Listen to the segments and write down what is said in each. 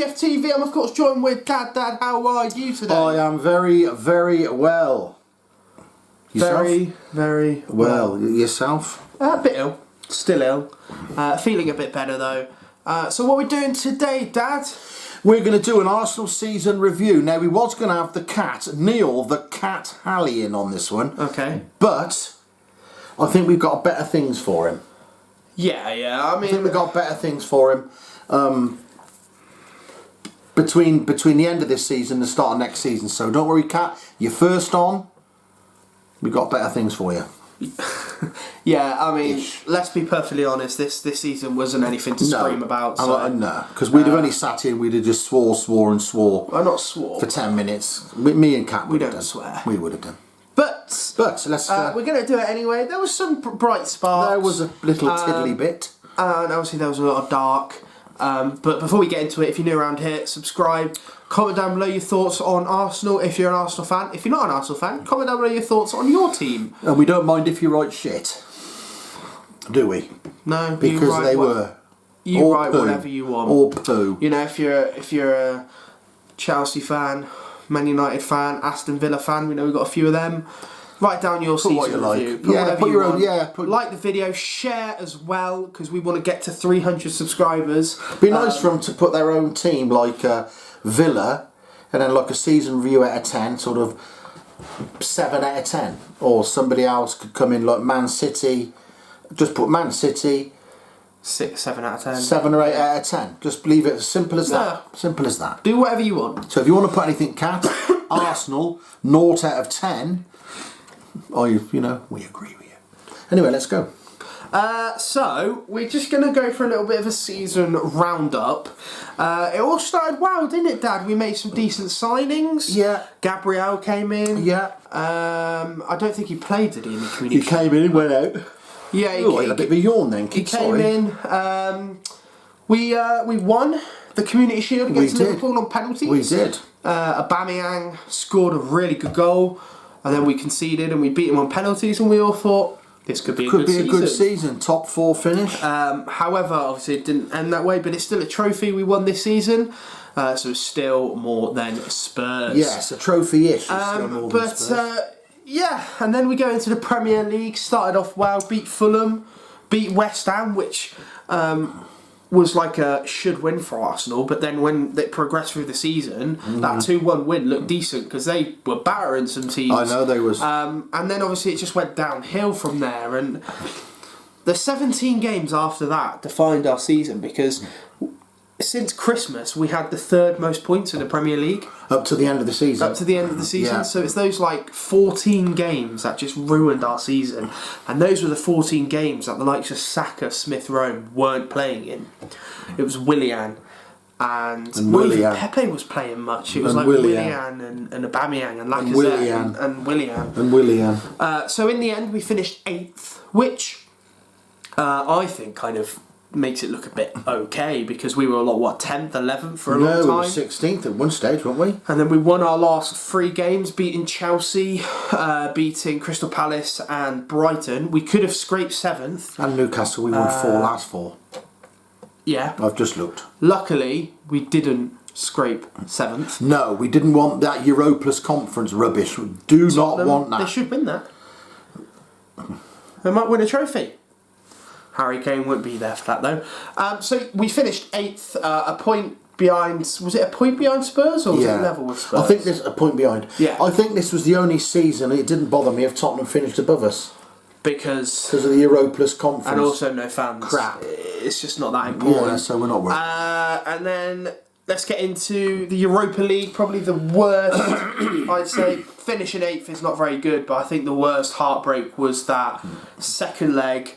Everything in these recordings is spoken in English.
TFTV. I'm of course joined with Dad. Dad, how are you today? I am very, very well. Yourself? Very, very well. Yourself? A bit ill. Still ill. Feeling a bit better though. So what are we doing today, Dad? We're going to do an Arsenal season review. Now, we was going to have the cat, Neil the Cat Halley, in on this one. Okay. But I think we've got better things for him. Yeah. I think mean, we've got better things for him. Between the end of this season and the start of next season. So don't worry, Cat. You're first on. We've got better things for you. yeah, I mean, let's be perfectly honest. This season wasn't anything to scream about. So, no, because we'd have only sat here and we'd have just swore. I not swore for 10 minutes. Me and Kat. We don't swear. We would have done. But let's. We're going to do it anyway. There was some bright sparks. There was a little tiddly bit. And obviously there was a lot of dark. But before we get into it, if you're new around here, subscribe. Comment down below your thoughts on Arsenal if you're an Arsenal fan. If you're not an Arsenal fan, comment down below your thoughts on your team. And we don't mind if you write shit. Do we? No, because they were. You write whatever you want. Or poo. You know, if you're a Chelsea fan, Man United fan, Aston Villa fan, we know we've got a few of them. Write down your season what you review. like. Put your own. Yeah. Like the video, share as well because we want to get to 300 subscribers. Be nice for them to put their own team like Villa, and then like a season review out of 10, sort of 7 out of 10, or somebody else could come in like Man City. Just put Man City. 6, 7 out of 10. 7 or 8 out of 10. Just leave it as simple as that. Yeah. Simple as that. Do whatever you want. So if you want to put anything, Cat, Arsenal, 0 out of 10. We agree with you. Anyway, let's go. So we're just going to go for a little bit of a season roundup. It all started well, didn't it, Dad? We made some decent signings. Yeah. Gabriel came in. Yeah. I don't think he played, did he, in the community? He came in, went out. Yeah, he had a bit of a yawn then. He came in. We won the Community Shield against Liverpool on penalties. We did. Aubameyang scored a really good goal, and then we conceded and we beat him on penalties, and we all thought this could be a good season. Top 4 finish. However, obviously it didn't end that way, but it's still a trophy we won this season. So it's still more than Spurs. Yes, a trophy-ish. Still more than Spurs. Yeah, and then we go into the Premier League. Started off well, beat Fulham, beat West Ham, which was like a should win for Arsenal. But then when they progressed through the season, that 2-1 win looked decent because they were battering some teams. I know they was. And then obviously it just went downhill from there. And the 17 games after that defined our season because since Christmas we had the 3rd most points in the Premier League. Up to the end of the season. Yeah. So it's those like 14 games that just ruined our season. And those were the 14 games that the likes of Saka, Smith Rowe weren't playing in. It was Willian and Willian. Pepe was playing much. It was like Willian and Aubameyang and Lacazette and Willian. So in the end we finished 8th, which I think kind of makes it look a bit okay because we were 10th, 11th for a long time. No, we were 16th at one stage, weren't we? And then we won our last 3 games, beating Chelsea, beating Crystal Palace and Brighton. We could have scraped 7th. And Newcastle, we won 4 last 4. Yeah. I've just looked. Luckily, we didn't scrape 7th. No, we didn't want that Europa Conference rubbish. We do not want that. They should win that. They might win a trophy. Harry Kane won't be there for that though. So we finished 8th, a point behind. Was it a point behind Spurs or was it level with Spurs? I think there's a point behind. Yeah. I think this was the only season it didn't bother me if Tottenham finished above us because of the Europa Conference and also no fans. Crap. It's just not that important. Yeah, so we're not worried. And then let's get into the Europa League. Probably the worst. I'd say finishing 8th is not very good, but I think the worst heartbreak was that second leg.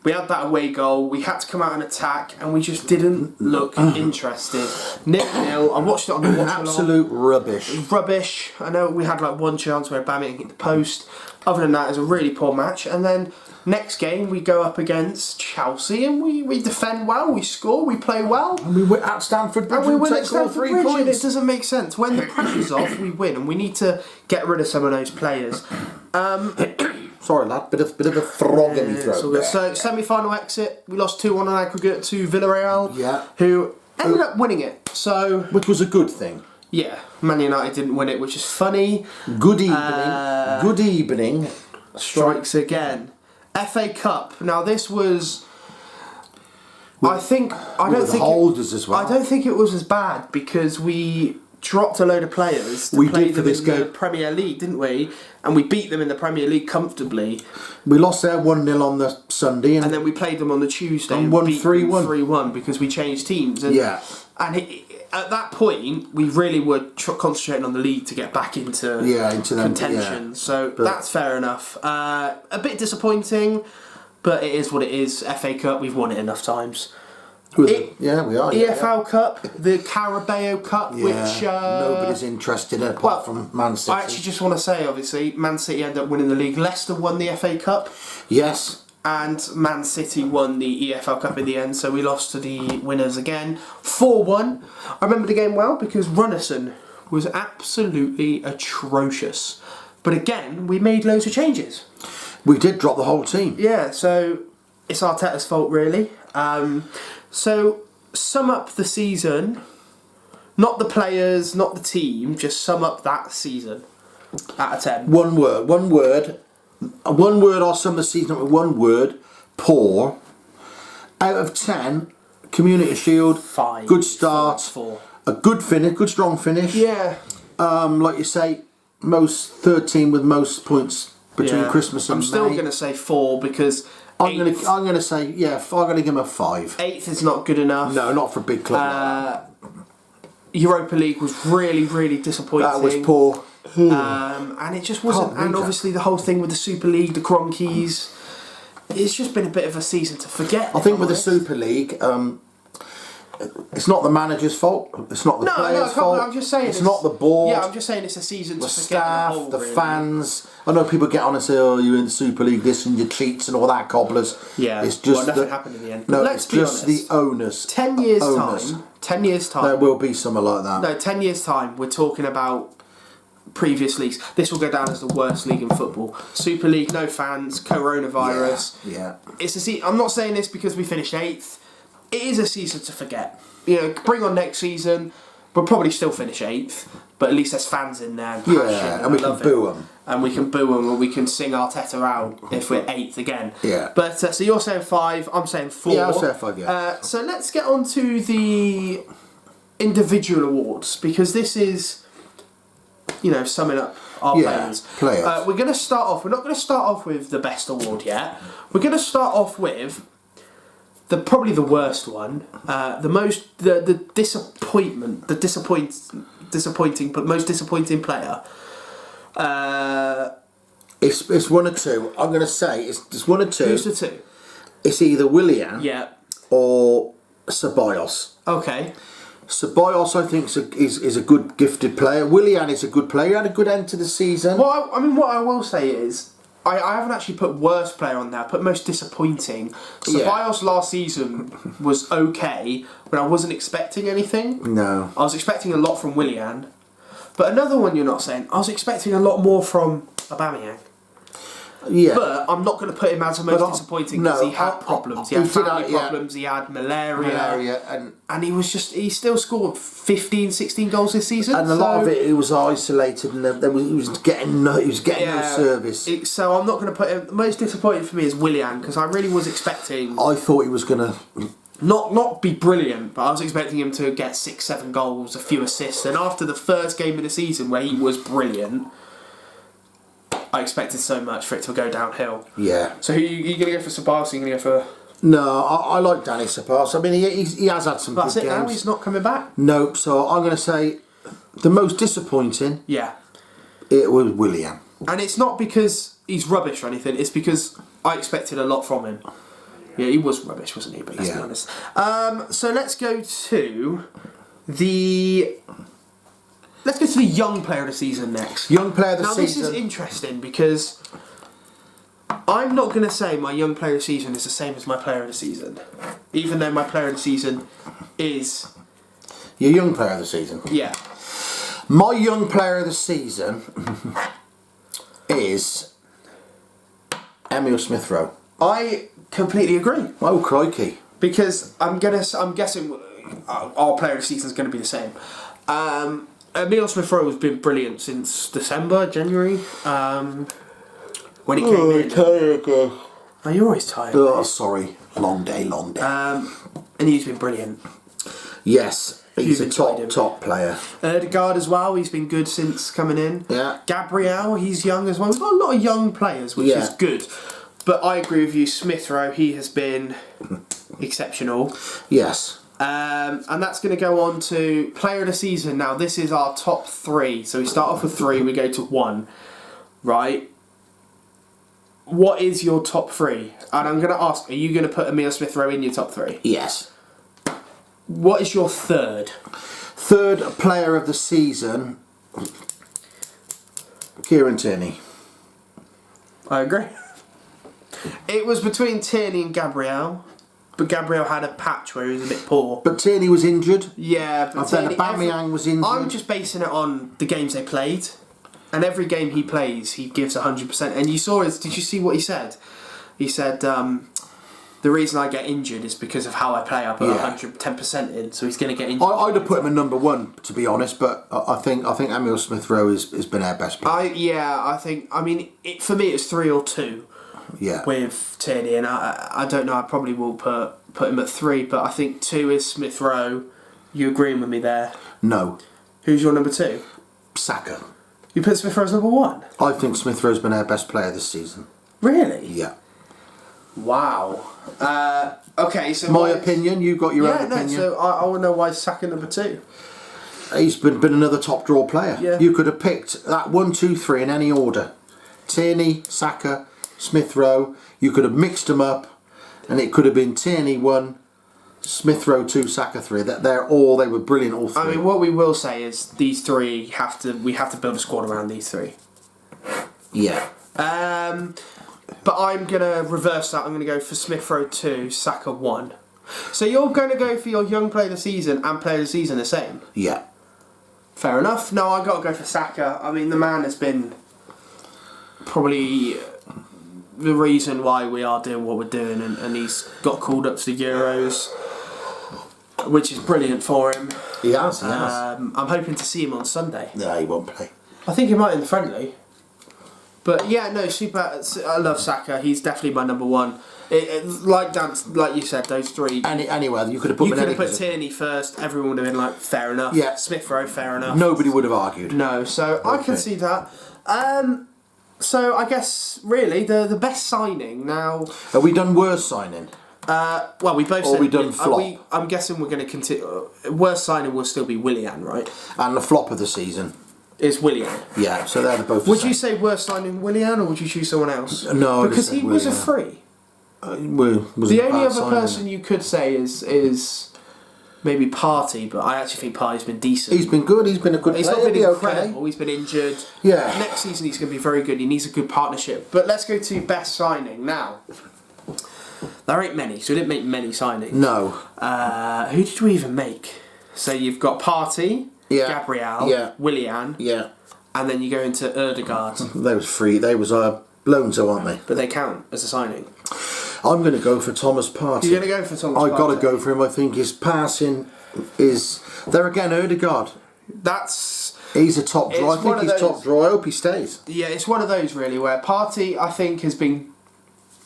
We had that away goal, we had to come out and attack, and we just didn't look interested. 0-0, I watched it on the watch along. Absolute rubbish. Rubbish. I know we had like one chance where Aubameyang hit the post. Other than that, it was a really poor match. And then next game, we go up against Chelsea, and we defend well, we score, we play well. And we win at Stamford Bridge and we take all 3 points. points. And it doesn't make sense. When the pressure's off, we win, and we need to get rid of some of those players. Sorry, lad. Bit of a frog in my throat. So semi-final exit. We lost 2-1 on aggregate to Villarreal. Yeah. Who ended up winning it. So which was a good thing. yeah, Man United didn't win it, which is funny. Good evening. Good evening. Strikes again. FA Cup. Now this was. I don't think holders as well. I don't think it was as bad because we dropped a load of players to We play did for them this in game. the Premier League, didn't we? And we beat them in the Premier League comfortably. We lost there 1-0 on the Sunday, And then we played them on the Tuesday and won beat 3-1. 3-1 because we changed teams. And, Yeah. And at that point, we really were concentrating on the league to get back into them, contention. yeah. So that's fair enough. A bit disappointing, but it is what it is. FA Cup, we've won it enough times. Yeah, we are. EFL Cup, the Carabao Cup, which nobody's interested in apart from Man City. I actually just want to say, obviously, Man City ended up winning the league. Leicester won the FA Cup. Yes. And Man City won the EFL Cup in the end, so we lost to the winners again. 4-1. I remember the game well because Runnison was absolutely atrocious. But again, we made loads of changes. We did drop the whole team. Yeah, so it's Arteta's fault, really. So sum up the season, not the players, not the team, just sum up that season out of 10. One word. I'll sum the season up with one word. Poor. Out of 10, Community Shield. 5. Good start. 4. A good finish. Good strong finish. Yeah. Like you say, third team with most points between Christmas and I'm still May. going to say 4 because I'm gonna say I'm gonna give him a 5. 8th is not good enough. No, not for a big club. Europa League was really, really disappointing. That was poor. And it just wasn't. Can't read And that. obviously the whole thing with the Super League, the Cronkies, it's just been a bit of a season to forget. I think with the Super League, it's not the manager's fault. It's not the players' fault. I'm just saying it's not the board. Yeah, I'm just saying it's a season the to forget. staff, the fans. I know people get on and say, "Oh, you're in the Super League, this and your cheats and all that cobblers." Yeah, it's just nothing happened in the end. No, let's it's be just honest. the owners. 10 years Owners. time. 10 years time. There will be something like that. No, 10 years time. We're talking about previous leagues. This will go down as the worst league in football. Super League, no fans, coronavirus. Yeah. It's I'm not saying this because we finished 8th. It is a season to forget. You know, bring on next season. We'll probably still finish 8th, but at least there's fans in there. And passion, and we can boo them. And we can boo them, or we can sing Arteta out if we're 8th again. Yeah. But so you're saying 5, I'm saying 4. Yeah, I'll say 5. Yeah. So let's get on to the individual awards because this is, summing up our players. We're going to start off. We're not going to start off with the best award yet. We're going to start off with probably the worst one, the disappointing, but most disappointing player. It's one or two. I'm going to say it's one or two. Who's the 2? It's either Willian or Ceballos. Okay. Ceballos, I think, is a good gifted player. Willian is a good player. He had a good end to the season. What I will say is, I haven't actually put worst player on there. I put most disappointing. Ceballos last season was okay, but I wasn't expecting anything. No. I was expecting a lot from Willian. But another one you're not saying, I was expecting a lot more from Aubameyang. Yeah. But I'm not going to put him as the most disappointing because he had problems. He had family problems, he had malaria and he still scored 15, 16 goals this season. And a lot of it, he was isolated and he was getting no service. So I'm not going to put him. The most disappointing for me is Willian because I really was expecting. I thought he was going to not be brilliant, but I was expecting him to get 6, 7 goals, a few assists. And after the first game of the season where he was brilliant, I expected so much for it to go downhill. Yeah. So who you going to go for Ceballos? Are you going to go for? No, I like Danny Ceballos. I mean, he has had some good games. Now he's not coming back? Nope. So I'm going to say the most disappointing. Yeah. It was Willian. And it's not because he's rubbish or anything. It's because I expected a lot from him. Yeah, he was rubbish, wasn't he? But let's be honest. So let's go to the young player of the season next. Young player of the season. Now this is interesting because I'm not going to say my young player of the season is the same as my player of the season, even though my player of the season is your young player of the season. Yeah. My young player of the season is Emile Smith Rowe. I completely agree. Oh crikey! Because I'm guessing our player of the season is going to be the same. Emile Smith-Rowe has been brilliant since December, January. When he came in. Tired. Oh, you're always tired. Oh, sorry. Long day. And he's been brilliant. Yes, he's a enjoyed him. top player. Odegaard as well, he's been good since coming in. Yeah. Gabriel, he's young as well. We've got a lot of young players, which is good. But I agree with you, Smith-Rowe, he has been exceptional. Yes. And that's going to go on to player of the season. Now, this is our top 3. So we start off with 3, we go to 1. Right? What is your top 3? And I'm going to ask, are you going to put Emile Smith-Rowe in your top 3? Yes. What is your third? Third player of the season, Kieran Tierney. I agree. It was between Tierney and Gabriel, but Gabriel had a patch where he was a bit poor. But Tierney was injured. Yeah, but And then Aubameyang was injured. I'm just basing it on the games they played, and every game he plays, he gives 100%. And you saw it. Did you see what he said? He said, the reason I get injured is because of how I play. I put 110% in, so he's going to get injured. I'd have put him at number 1, to be honest, but I think Emile Smith-Rowe has been our best player. For me, it's 3 or 2. Yeah. With Tierney, and I don't know. I probably will put him at 3, but I think 2 is Smith-Rowe. You agreeing with me there? No. Who's your number 2? Saka. You put Smith-Rowe as number 1? I think Smith-Rowe's been our best player this season. Really? Yeah. Wow. Okay, so my opinion. You got your own opinion. So I want to know why Saka number 2. He's been another top draw player. Yeah. You could have picked that 1, 2, 3 in any order. Tierney, Saka, Smith-Rowe. You could have mixed them up, and it could have been Tierney 1, Smith-Rowe 2, Saka 3. They were brilliant, all 3. I mean, what we will say is these 3 we have to build a squad around these 3. Yeah. But I'm going to reverse that. I'm going to go for Smith-Rowe 2, Saka 1. So you're going to go for your young player of the season and player of the season the same? Yeah. Fair enough. No, I've got to go for Saka. I mean, the man has been probably the reason why we are doing what we're doing, and he's got called up to the Euros, which is brilliant for him. He has. I'm hoping to see him on Sunday. No, he won't play. I think he might in the friendly. But yeah, no, super. I love Saka. He's definitely my number 1. Like you said, those 3. Anyway, you could have put. You could have put Tierney first. Everyone would have been like, fair enough. Yeah. Smith-Rowe, fair enough. Nobody would have argued. No, so I can see that. So I guess really the best signing now. Have we done worst signing? Well, we both. Or said, we done flop? I'm guessing we're going to continue. Worst signing will still be Willian, right? And the flop of the season. Is Willian. Yeah, so they're both. Would you say worst signing Willian, or would you choose someone else? No, because he was a free. The only other person you could say is maybe Partey, but I actually think Partey's been decent. He's been good. He's been a good He's player. not been Okay. incredible. He's been injured. Yeah. Next season he's going to be very good. He needs a good partnership. But let's go to best signing now. There ain't many, so we didn't make many signings. No. Who did we even make? So you've got Partey, Gabriel, Willian, and then you go into Odegaard. They was free. They was loans, aren't they? But they count as a signing. I'm going to go for Thomas Partey. You're going to go for Thomas Partey? I've got to go for him. I think his passing is... There again, Odegaard. He's a top draw. I think he's top draw. I hope he stays. Yeah, it's one of those really where Partey, I think, has been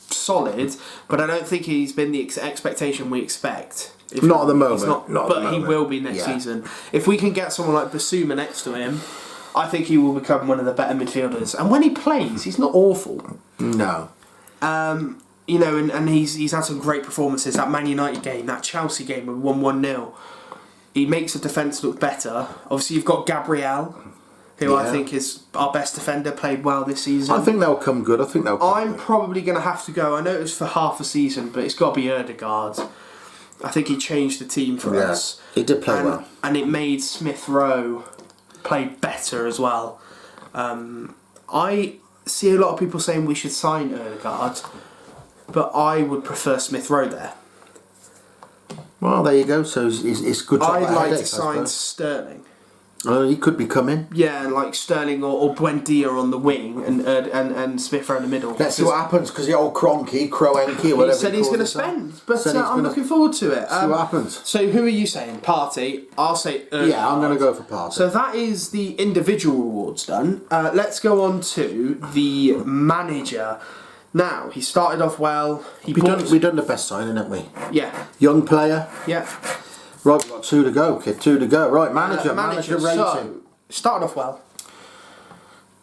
solid, but I don't think he's been the expectation we expect. Not at the moment. But he will be next season. If we can get someone like Basuma next to him, I think he will become one of the better midfielders. And when he plays, he's not awful. No. And he's had some great performances. That Man United game, that Chelsea game, with 1-0. He makes the defence look better. Obviously, you've got Gabriel, who I think is our best defender, played well this season. I think they'll come good. I'm probably going to have to go. I know it was for half a season, but it's got to be Odegaard. I think he changed the team for us. He did play well. And it made Smith-Rowe play better as well. I see a lot of people saying we should sign Odegaard, but I would prefer Smith-Rowe there. Well, there you go. So it's good. I'd like to sign Sterling. He could be coming. Yeah, and like Sterling or Buendia on the wing and Smith around the middle. Let's see what happens, because the old Kroenke, or whatever he said he's going to spend, but I'm looking forward to it. See what happens. So who are you saying? Partey. I'll say yeah, I'm going to go for Partey. So that is the individual awards done. Let's go on to the manager. Now, he started off well. We've done the best signing, haven't we? Yeah. Young player. Yeah. Right, we've got 2 to go, kid. 2 to go. Right, manager rating. So, started off well.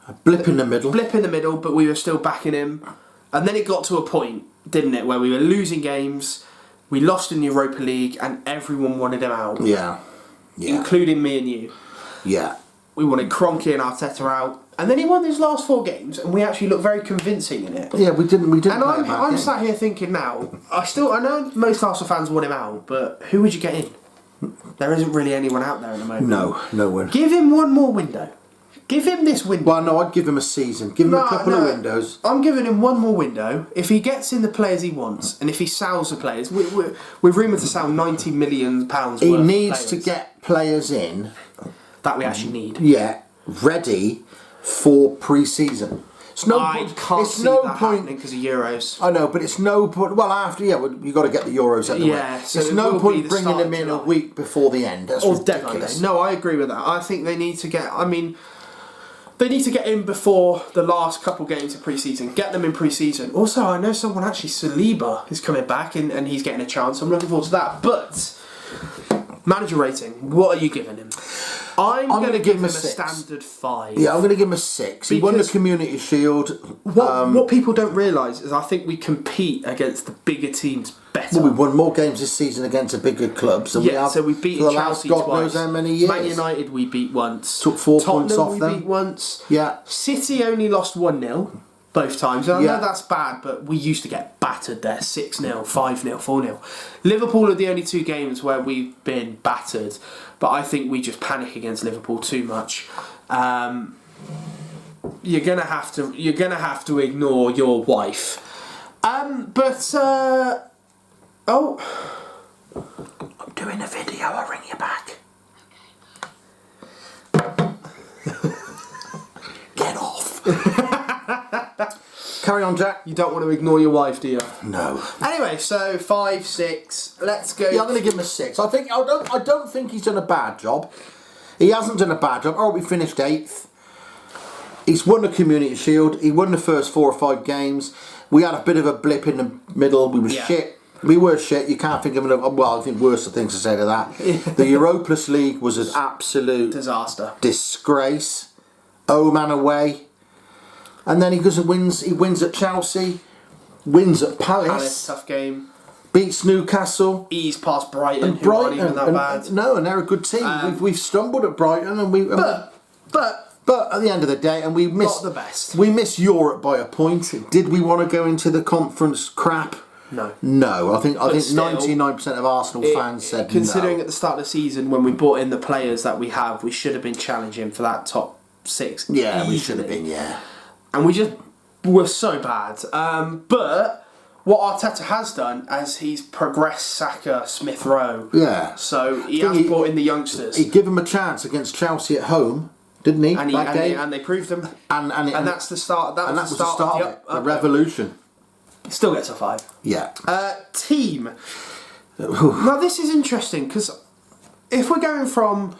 A blip in the middle. Blip in the middle, but we were still backing him. And then it got to a point, didn't it, where we were losing games, we lost in the Europa League, and everyone wanted him out. Yeah. Including me and you. Yeah. We wanted Kroenke and Arteta out. And then he won his last 4 games, and we actually looked very convincing in it. Yeah, we didn't. And I'm sat here thinking now, I know most Arsenal fans want him out, but who would you get in? There isn't really anyone out there at the moment. No one. Give him one more window. Give him this window. Well, no, I'd give him a season. Give him a couple of windows. I'm giving him one more window. If he gets in the players he wants, and if he sells the players, we're rumoured to sell £90 million worth He of needs players to get players in. That we actually need. Yeah, ready for pre-season. It's no I point. can't It's see no that point happening because of Euros. I know, but it's no point. Well, after you got to get the Euros out the way. So it's it no will be point the bringing start them of in a July. week before the end. That's ridiculous. Definitely. No, I agree with that. I think they need to get. I mean, they need to get in before the last couple games of pre-season. Get them in pre-season. Also, I know someone actually, Saliba, is coming back and he's getting a chance. I'm looking forward to that. But manager rating, what are you giving him? I'm going to give him a 6. standard 5. Yeah, I'm going to give him a 6. He won the Community Shield. What people don't realise is I think we compete against the bigger teams better. Well, we've won more games this season against the bigger clubs than we have so we beat for the Chelsea last God twice. knows how many years. Man United we beat once. Took 4 points Tottenham off them. we beat once. Yeah. City only lost 1-0 both times. I Yeah. know that's bad, but we used to get battered there. 6-0, 5-0, 4-0. Liverpool are the only 2 games where we've been battered, but I think we just panic against Liverpool too much. You're gonna have to ignore your wife. I'm doing a video. I'll ring you back. Get off. Carry on, Jack. You don't want to ignore your wife, do you? No. Anyway, so 5, 6. Let's go. Yeah, I'm going to give him a 6. I don't think he's done a bad job. He hasn't done a bad job. Oh, we finished 8th. He's won the Community Shield. He won the first 4 or 5 games. We had a bit of a blip in the middle. We were shit. We were shit. You can't think of another. Well, I think worse things to say to that. The Europa League was an absolute disaster, disgrace. Man away. And then he goes and wins. He wins at Chelsea, wins at Palace, tough game. Beats Newcastle, eased past Brighton, who aren't even that bad. No, and they're a good team. We've stumbled at Brighton, and but at the end of the day, and we missed the best. We missed Europe by a point. Did we want to go into the conference crap? No. I think 99% of Arsenal fans said considering no. at the start of the season when we brought in the players that we have, we should have been challenging for that top 6. Yeah, easily. we should have been. Yeah. And we just were so bad. But what Arteta has done, as he's progressed Saka, Smith Rowe. Yeah. So he has brought in the youngsters. He gave him a chance against Chelsea at home, didn't he? And they proved them. And that's the start. That was the start of the revolution. Still gets a 5. Yeah. Team. Now this is interesting because if we're going from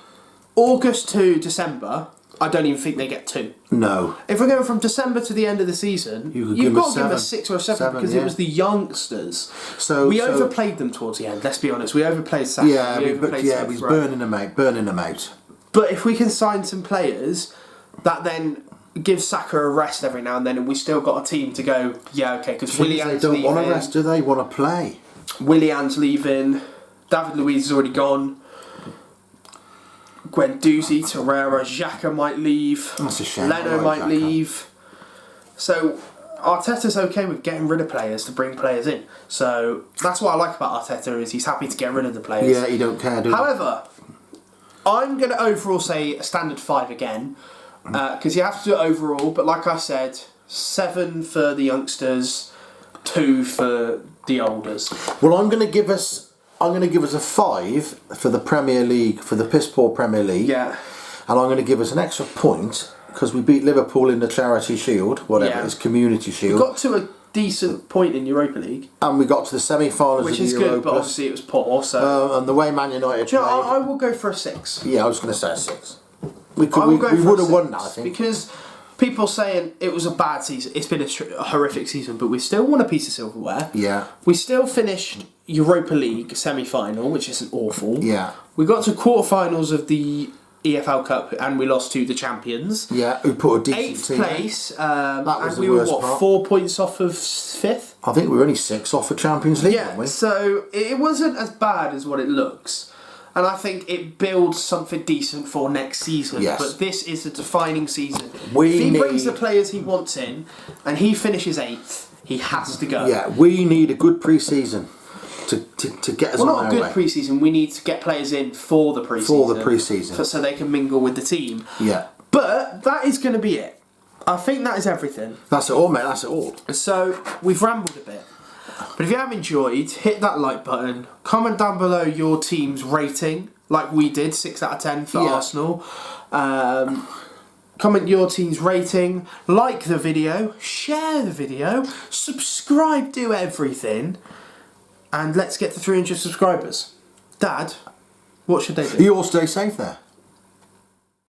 August to December, I don't even think they get 2. No. If we're going from December to the end of the season, you've got to give them a 6 or a 7 because it was the youngsters. We overplayed them towards the end. Let's be honest. We overplayed Saka. Yeah, we was burning them out. But if we can sign some players that then give Saka a rest every now and then, and we still got a team to go, because Willian's they don't leaving. want to rest, do they? Want to play? Willian's leaving. David Luiz is already gone. Guendouzi, Torreira, Xhaka might leave. That's a shame. Leno might leave. So Arteta's okay with getting rid of players to bring players in. So that's what I like about Arteta is he's happy to get rid of the players. Yeah, he don't care. However, I'm going to overall say a standard 5 again because you have to do it overall. But like I said, 7 for the youngsters, 2 for the olders. Well, I'm going to give us a 5 for the Premier League, for the piss poor Premier League. Yeah. and I'm going to give us an extra point because we beat Liverpool in the Charity Shield, whatever Yeah. it is, Community We Shield. got to a decent point in Europa League, And we got to the semi-finals which of the is Europa. good, but obviously it was poor. So, And the way Man United do you know, played. I will go for a 6. Yeah, I was going to say a 6. We I will go for would a have won 6, that, I think. because people saying it was a bad season. It's been a horrific season, but we still won a piece of silverware. Yeah. We still finished Europa League semi-final, which isn't awful. Yeah. We got to quarterfinals of the EFL Cup and we lost to the champions. Yeah, who put a decent 8th team in. place, was and the we were worst what, part. 4 points off of 5th. I think we were only 6 off the Champions League, weren't Yeah, we? so it wasn't as bad as what it looks. And I think it builds something decent for next season. Yes. But this is a defining season. We if he brings the need- players he wants in and he finishes 8th, he has to go. Yeah, we need a good pre-season to get us Well, on not a our good way. pre-season. We need to get players in for the pre-season. For the pre-season. So they can mingle with the team. Yeah. But that is going to be it. I think that is everything. That's it all, mate, that's it all. So we've rambled a bit. But if you have enjoyed, hit that like button. Comment down below your team's rating, like we did, 6 out of 10 for Yeah. Arsenal. Comment your team's rating, like the video, share the video, subscribe, do everything. And let's get to 300 subscribers. Dad, what should they do? You all stay safe there.